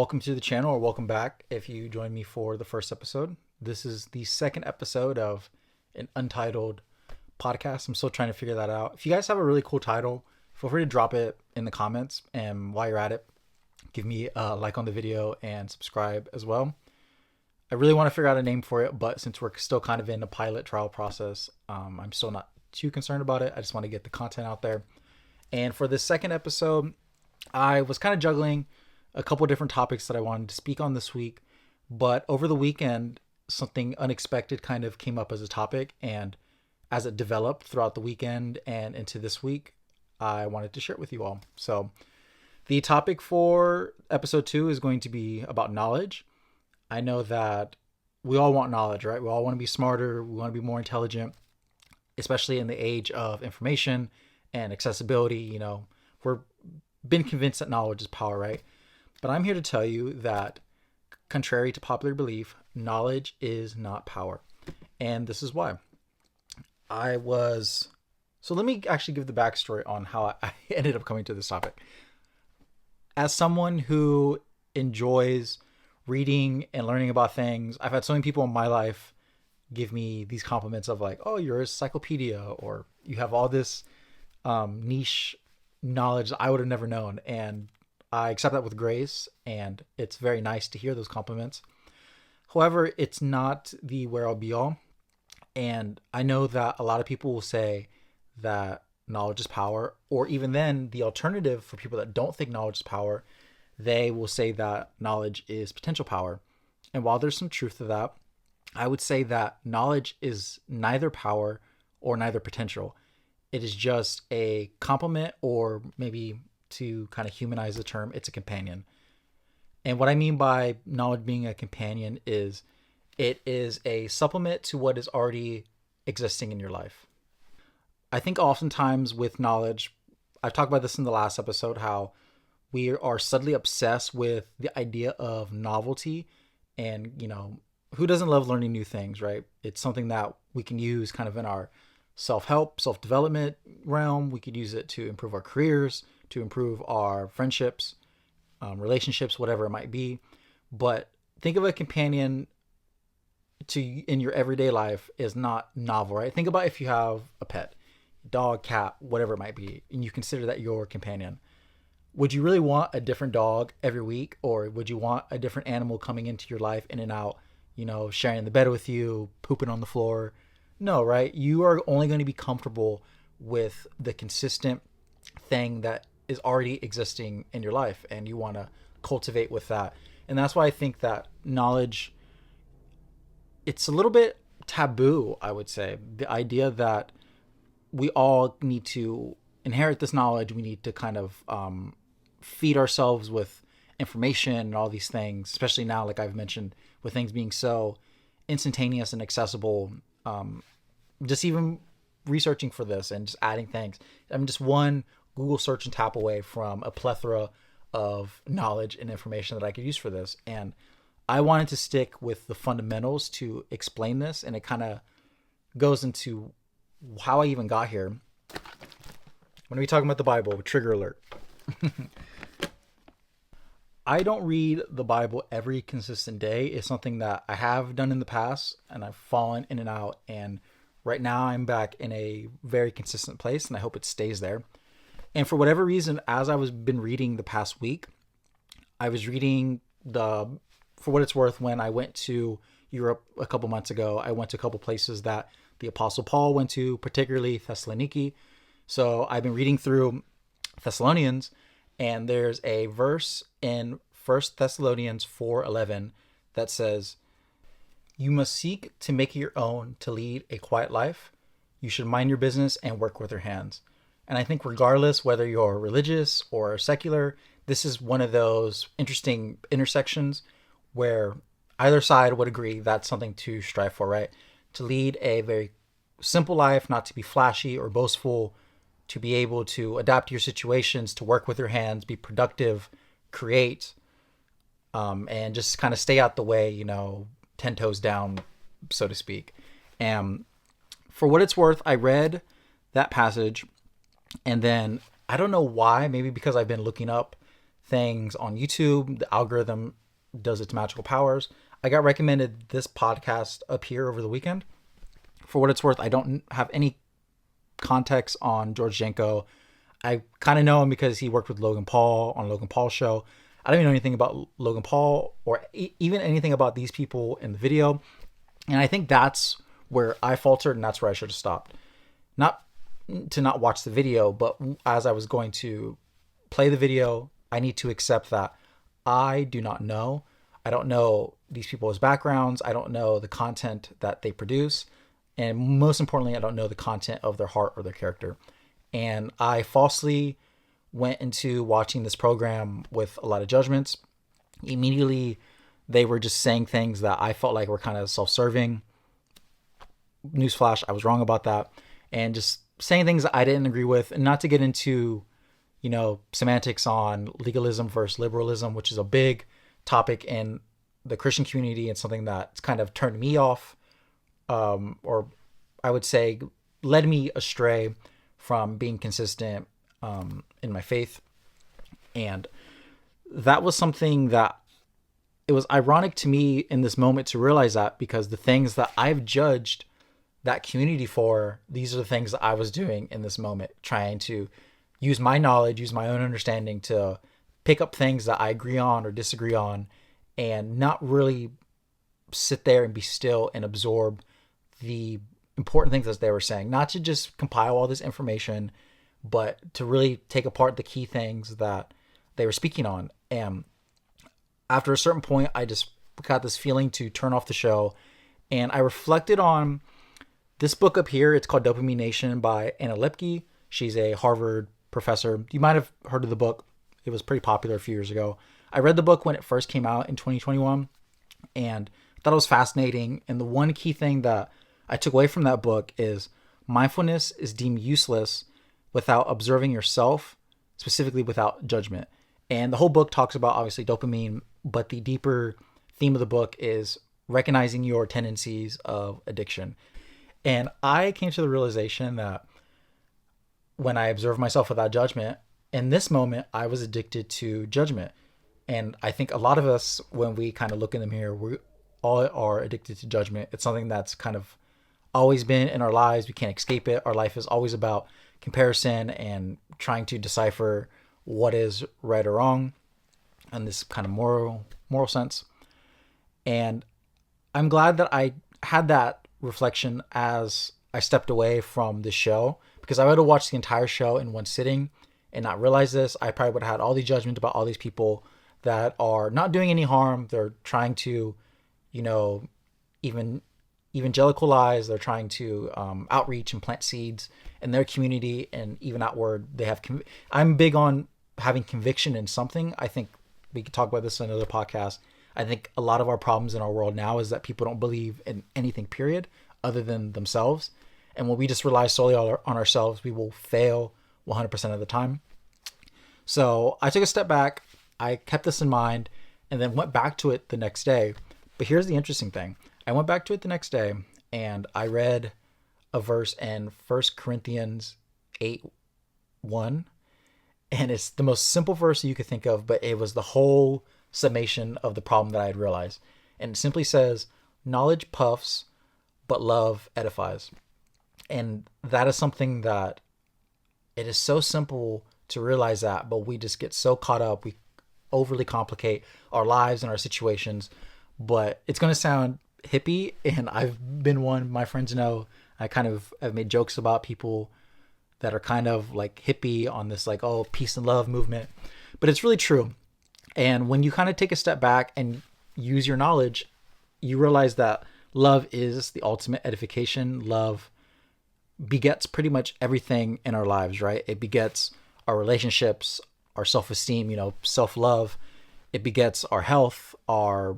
Welcome to the channel, or welcome back if you joined me for the first episode. This is the second episode of an untitled podcast. I'm still trying to figure that out. If you guys have a really cool title, feel free to drop it in the comments. And while you're at it, give me a like on the video and subscribe as well. I really want to figure out a name for it, but since we're still kind of in the pilot trial process, I'm still not too concerned about it. I just want to get the content out there. And for this second episode, I was kind of juggling a couple of different topics that I wanted to speak on this week, but over the weekend, something unexpected kind of came up as a topic, and as it developed throughout the weekend and into this week, I wanted to share it with you all. So the topic for episode 2 is going to be about knowledge. I know that we all want knowledge, right? We all want to be smarter. We want to be more intelligent, especially in the age of information and accessibility. You know, we're been convinced that knowledge is power, right? But I'm here to tell you that, contrary to popular belief, knowledge is not power. And this is why. So let me actually give the backstory on how I ended up coming to this topic. As someone who enjoys reading and learning about things, I've had so many people in my life give me these compliments of like, oh, you're a encyclopedia, or you have all this niche knowledge I would have never known. And I accept that with grace, and it's very nice to hear those compliments. However, it's not the where all be all. And I know that a lot of people will say that knowledge is power, or even then, the alternative for people that don't think knowledge is power, they will say that knowledge is potential power. And while there's some truth to that, I would say that knowledge is neither power or neither potential. It is just a complement, or maybe to kind of humanize the term, it's a companion. And what I mean by knowledge being a companion is it is a supplement to what is already existing in your life. I think oftentimes with knowledge, I've talked about this in the last episode, how we are subtly obsessed with the idea of novelty. And, you know, who doesn't love learning new things, right? It's something that we can use kind of in our self-help, self-development realm. We could use it to improve our careers, to improve our friendships, relationships, whatever it might be. But think of a companion in your everyday life is not novel, right? Think about if you have a pet, dog, cat, whatever it might be, and you consider that your companion. Would you really want a different dog every week, or would you want a different animal coming into your life, in and out, you know, sharing the bed with you, pooping on the floor? No, right? You are only going to be comfortable with the consistent thing that is already existing in your life, and you want to cultivate with that. And that's why I think that knowledge, it's a little bit taboo, I would say. The idea that we all need to inherit this knowledge, we need to kind of feed ourselves with information and all these things, especially now, like I've mentioned, with things being so instantaneous and accessible. Just even researching for this and just adding things. I'm just one Google search and tap away from a plethora of knowledge and information that I could use for this. And I wanted to stick with the fundamentals to explain this, and it kind of goes into how I even got here. When we talk about the Bible, trigger alert. I don't read the Bible every consistent day. It's something that I have done in the past, and I've fallen in and out. And right now I'm back in a very consistent place, and I hope it stays there. And for whatever reason, as I was been reading the past week, I was reading for what it's worth, when I went to Europe a couple months ago, I went to a couple places that the Apostle Paul went to, particularly Thessaloniki. So I've been reading through Thessalonians, and there's a verse in 1 Thessalonians 4:11 that says, "You must seek to make it your own, to lead a quiet life. You should mind your business and work with your hands." And I think regardless whether you're religious or secular, this is one of those interesting intersections where either side would agree that's something to strive for, right? To lead a very simple life, not to be flashy or boastful, to be able to adapt to your situations, to work with your hands, be productive, create, and just kind of stay out the way, you know, 10 toes down, so to speak. And for what it's worth, I read that passage, and then I don't know why, maybe because I've been looking up things on YouTube, the algorithm does its magical powers. I got recommended this podcast up here over the weekend. For what it's worth, I don't have any context on George Janko. I kind of know him because he worked with Logan Paul on Logan Paul's show. I don't even know anything about Logan Paul or even anything about these people in the video. And I think that's where I faltered, and that's where I should have stopped. Not to not watch the video, but as I was going to play the video, I need to accept that I do not know. I don't know these people's backgrounds. I don't know the content that they produce. And most importantly, I don't know the content of their heart or their character. And I falsely went into watching this program with a lot of judgments. Immediately, they were just saying things that I felt like were kind of self-serving. Newsflash, I was wrong about that. And just saying things that I didn't agree with. And not to get into, semantics on legalism versus liberalism, which is a big topic in the Christian community and something that's kind of turned me off, or I would say led me astray from being consistent in my faith. And that was something that it was ironic to me in this moment to realize that, because the things that I've judged that community for, these are the things that I was doing in this moment, trying to use my knowledge, use my own understanding to pick up things that I agree on or disagree on, and not really sit there and be still and absorb the important things that they were saying. Not to just compile all this information, but to really take apart the key things that they were speaking on. And after a certain point, I just got this feeling to turn off the show. And I reflected on this book up here. It's called Dopamine Nation by Anna Lipke. She's a Harvard professor. You might have heard of the book. It was pretty popular a few years ago. I read the book when it first came out in 2021 and thought it was fascinating. And the one key thing that I took away from that book is mindfulness is deemed useless without observing yourself, specifically without judgment. And the whole book talks about obviously dopamine, but the deeper theme of the book is recognizing your tendencies of addiction. And I came to the realization that when I observed myself without judgment, in this moment, I was addicted to judgment. And I think a lot of us, when we kind of look in the mirror, we all are addicted to judgment. It's something that's kind of always been in our lives. We can't escape it. Our life is always about comparison and trying to decipher what is right or wrong in this kind of moral sense. And I'm glad that I had that reflection as I stepped away from the show, because I would have watched the entire show in one sitting and not realize this. I probably would have had all the judgment about all these people that are not doing any harm. They're trying to, even evangelicalize. They're trying to outreach and plant seeds in their community, and even outward. They have. I'm big on having conviction in something. I think we could talk about this in another podcast. I think a lot of our problems in our world now is that people don't believe in anything, period, other than themselves. And when we just rely solely on ourselves, we will fail 100% of the time. So I took a step back. I kept this in mind and then went back to it the next day. But here's the interesting thing. I went back to it the next day and I read a verse in 1 Corinthians 8:1. And it's the most simple verse you could think of, but it was the whole summation of the problem that I had realized. And it simply says, knowledge puffs, but love edifies. And that is something that it is so simple to realize that, but we just get so caught up. We overly complicate our lives and our situations. But it's going to sound hippie, and I've been one. My friends know I kind of have made jokes about people that are kind of like hippie on this like, oh, peace and love movement. But it's really true. And when you kind of take a step back and use your knowledge, you realize that love is the ultimate edification. Love begets pretty much everything in our lives, right? It begets our relationships, our self-esteem, self-love. It begets our health, our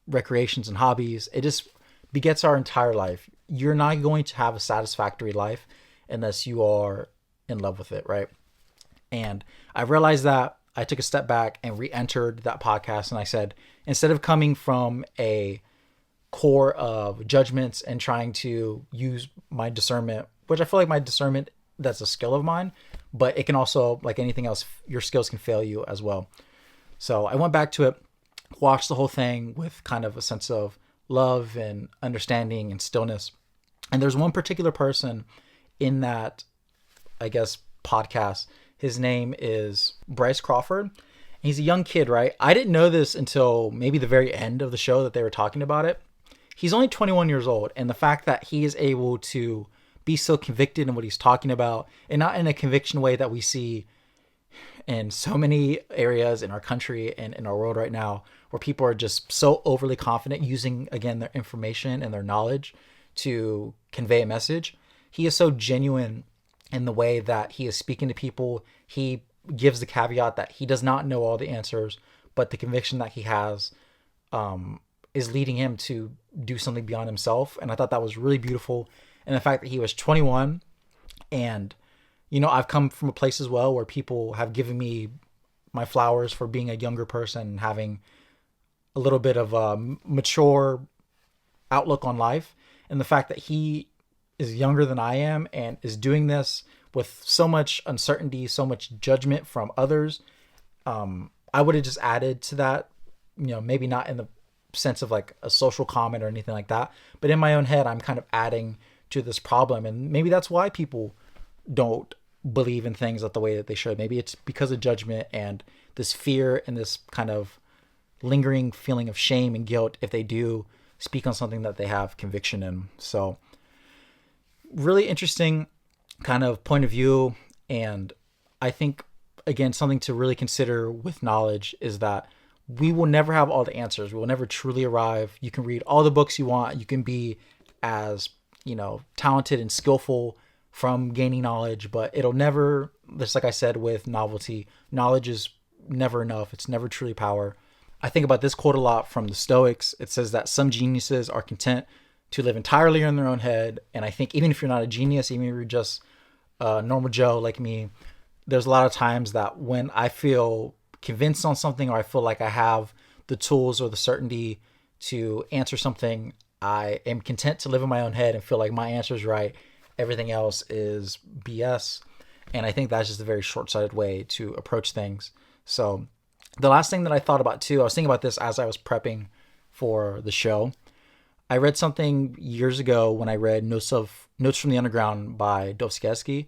recreations and hobbies. It just begets our entire life. You're not going to have a satisfactory life unless you are in love with it, right? And I realized that. I took a step back and re-entered that podcast, and I said, instead of coming from a core of judgments and trying to use my discernment, which I feel like my discernment, that's a skill of mine, but it can also, like anything else, your skills can fail you as well. So I went back to it, watched the whole thing with kind of a sense of love and understanding and stillness. And there's one particular person in that, I guess, podcast. His name is Bryce Crawford. He's a young kid, right? I didn't know this until maybe the very end of the show that they were talking about it. He's only 21 years old. And the fact that he is able to be so convicted in what he's talking about, and not in a conviction way that we see in so many areas in our country and in our world right now, where people are just so overly confident using, again, their information and their knowledge to convey a message. He is so genuine in the way that he is speaking to people. He gives the caveat that he does not know all the answers, but the conviction that he has is leading him to do something beyond himself. And I thought that was really beautiful. And the fact that he was 21, and, you know, I've come from a place as well where people have given me my flowers for being a younger person and having a little bit of a mature outlook on life. And the fact that he is younger than I am and is doing this with so much uncertainty, so much judgment from others, I would have just added to that, you know, maybe not in the sense of like a social comment or anything like that, but in my own head, I'm kind of adding to this problem. And maybe that's why people don't believe in things the way that they should. Maybe it's because of judgment and this fear and this kind of lingering feeling of shame and guilt if they do speak on something that they have conviction in. So really interesting kind of point of view. And I think, again, something to really consider with knowledge is that we will never have all the answers. We will never truly arrive. You can read all the books you want. You can be as, you know, talented and skillful from gaining knowledge, but it'll never, just like I said with novelty, knowledge is never enough. It's never truly power. I think about this quote a lot from the Stoics. It says that some geniuses are content to live entirely in their own head. And I think even if you're not a genius, even if you're just a normal Joe like me, there's a lot of times that when I feel convinced on something, or I feel like I have the tools or the certainty to answer something, I am content to live in my own head and feel like my answer is right. Everything else is BS. And I think that's just a very short-sighted way to approach things. So the last thing that I thought about too, I was thinking about this as I was prepping for the show. I read something years ago when I read Notes from the Underground by Dostoevsky.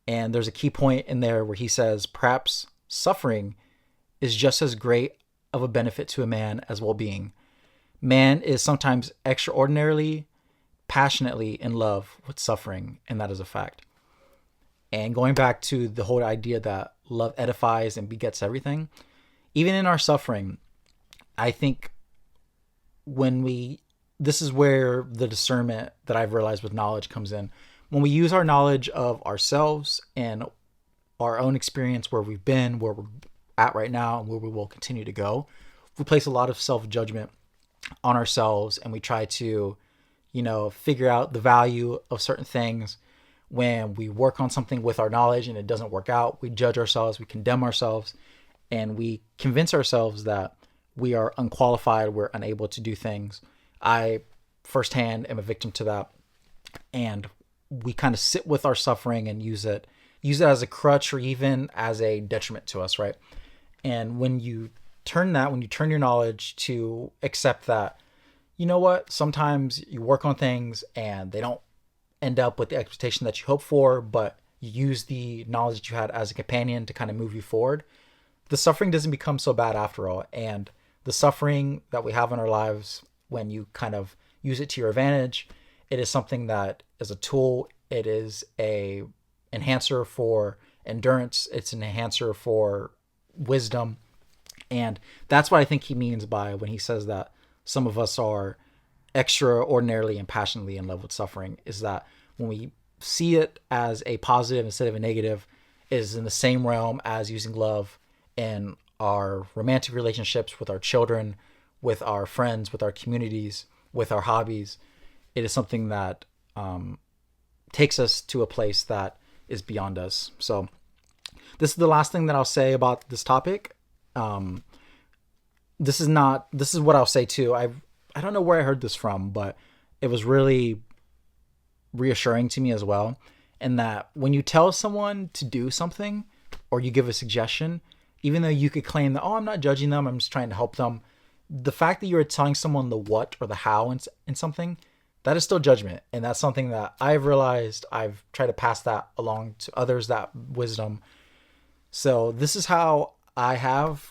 And there's a key point in there where he says, perhaps suffering is just as great of a benefit to a man as well-being. Man is sometimes extraordinarily, passionately in love with suffering, and that is a fact. And going back to the whole idea that love edifies and begets everything, even in our suffering, I think this is where the discernment that I've realized with knowledge comes in. When we use our knowledge of ourselves and our own experience, where we've been, where we're at right now, and where we will continue to go, we place a lot of self-judgment on ourselves, and we try to, you know, figure out the value of certain things. When we work on something with our knowledge and it doesn't work out, we judge ourselves, we condemn ourselves, and we convince ourselves that we are unqualified, we're unable to do things. I firsthand am a victim to that. And we kind of sit with our suffering and use it as a crutch or even as a detriment to us, right? And when you turn your knowledge to accept that, you know what, sometimes you work on things and they don't end up with the expectation that you hope for, but you use the knowledge that you had as a companion to kind of move you forward, the suffering doesn't become so bad after all. And the suffering that we have in our lives, when you kind of use it to your advantage, it is something that is a tool. It is a enhancer for endurance. It's an enhancer for wisdom. And that's what I think he means by when he says that some of us are extraordinarily and passionately in love with suffering, is that when we see it as a positive instead of a negative, it is in the same realm as using love in our romantic relationships with our children, with our friends, with our communities, with our hobbies. It is something that takes us to a place that is beyond us. So this is the last thing that I'll say about this topic. This is what I'll say too. I don't know where I heard this from, but it was really reassuring to me as well. And that when you tell someone to do something or you give a suggestion, even though you could claim that, oh, I'm not judging them, I'm just trying to help them, the fact that you're telling someone the what or the how in something, that is still judgment. And that's something that I've realized. I've tried to pass that along to others, that wisdom. So this is how I have,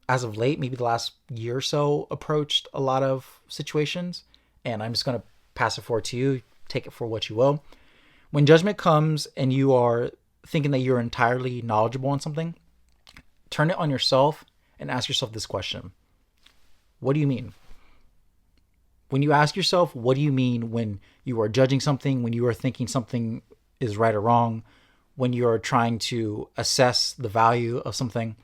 as of late, maybe the last year or so, approached a lot of situations. And I'm just going to pass it forward to you. Take it for what you will. When judgment comes and you are thinking that you're entirely knowledgeable on something, turn it on yourself and ask yourself this question. What do you mean? When you ask yourself, what do you mean when you are judging something, when you are thinking something is right or wrong, when you're trying to assess the value of something,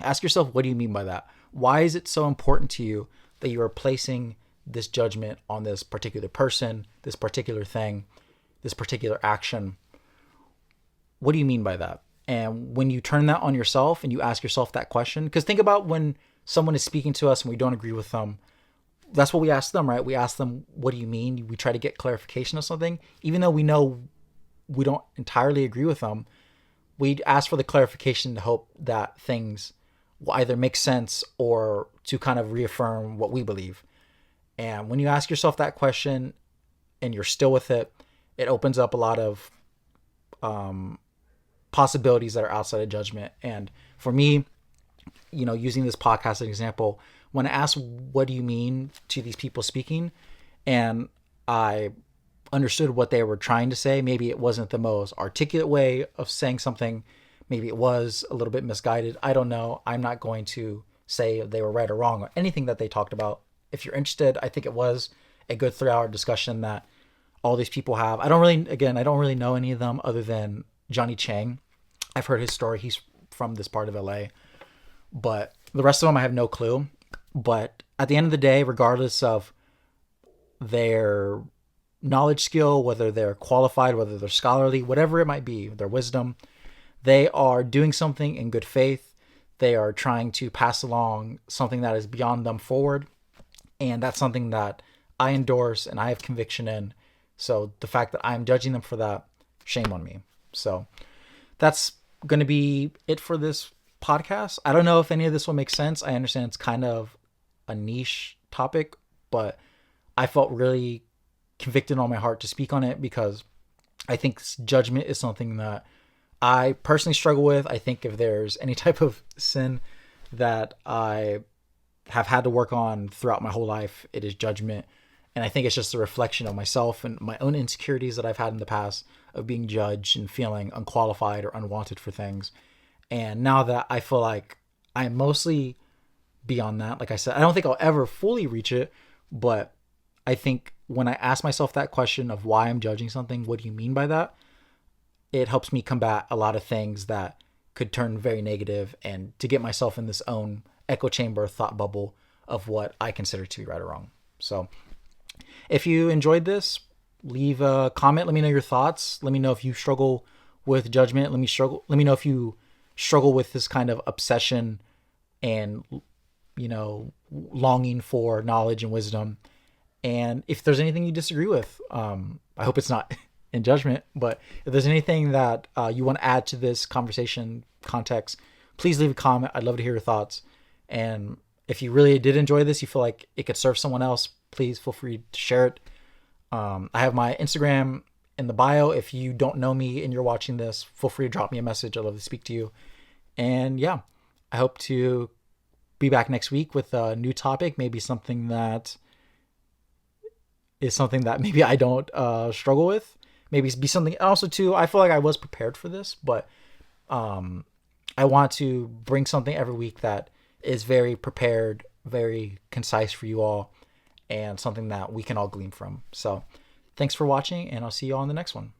ask yourself, what do you mean by that? Why is it so important to you that you are placing this judgment on this particular person, this particular thing, this particular action? What do you mean by that? And when you turn that on yourself and you ask yourself that question, because think about when someone is speaking to us and we don't agree with them, that's what we ask them, right? We ask them, what do you mean? We try to get clarification of something. Even though we know we don't entirely agree with them, we ask for the clarification to hope that things will either make sense or to kind of reaffirm what we believe. And when you ask yourself that question and you're still with it, it opens up a lot of possibilities that are outside of judgment. And for me, using this podcast as an example, when I asked, what do you mean to these people speaking? And I understood what they were trying to say. Maybe it wasn't the most articulate way of saying something. Maybe it was a little bit misguided. I don't know. I'm not going to say they were right or wrong or anything that they talked about. If you're interested, I think it was a good 3-hour discussion that all these people have. I don't really know any of them other than Johnny Chang. I've heard his story. He's from this part of LA. But the rest of them, I have no clue. But at the end of the day, regardless of their knowledge skill, whether they're qualified, whether they're scholarly, whatever it might be, their wisdom, they are doing something in good faith. They are trying to pass along something that is beyond them forward. And that's something that I endorse and I have conviction in. So the fact that I'm judging them for that, shame on me. So that's going to be it for this podcast. I don't know if any of this will make sense. I understand it's kind of a niche topic, but I felt really convicted on my heart to speak on it because I think judgment is something that I personally struggle with. I think if there's any type of sin that I have had to work on throughout my whole life, it is judgment. And I think it's just a reflection of myself and my own insecurities that I've had in the past of being judged and feeling unqualified or unwanted for things. And now that I feel like I'm mostly beyond that, like I said, I don't think I'll ever fully reach it, but I think when I ask myself that question of why I'm judging something, what do you mean by that? It helps me combat a lot of things that could turn very negative and to get myself in this own echo chamber thought bubble of what I consider to be right or wrong. So if you enjoyed this, leave a comment. Let me know your thoughts. Let me know if you struggle with judgment. Let me know if you struggle with this kind of obsession and, longing for knowledge and wisdom. And if there's anything you disagree with, I hope it's not in judgment, but if there's anything that you want to add to this conversation context, please leave a comment. I'd love to hear your thoughts. And if you really did enjoy this, you feel like it could serve someone else, please feel free to share it. I have my Instagram in the bio. If you don't know me and you're watching this, feel free to drop me a message. I'd love to speak to you. And yeah, I hope to be back next week with a new topic, maybe something that is something that maybe I don't struggle with. Maybe be something also too. I feel like I was prepared for this, but I want to bring something every week that is very prepared, very concise for you all, and something that we can all glean from. So thanks for watching, and I'll see you all in the next one.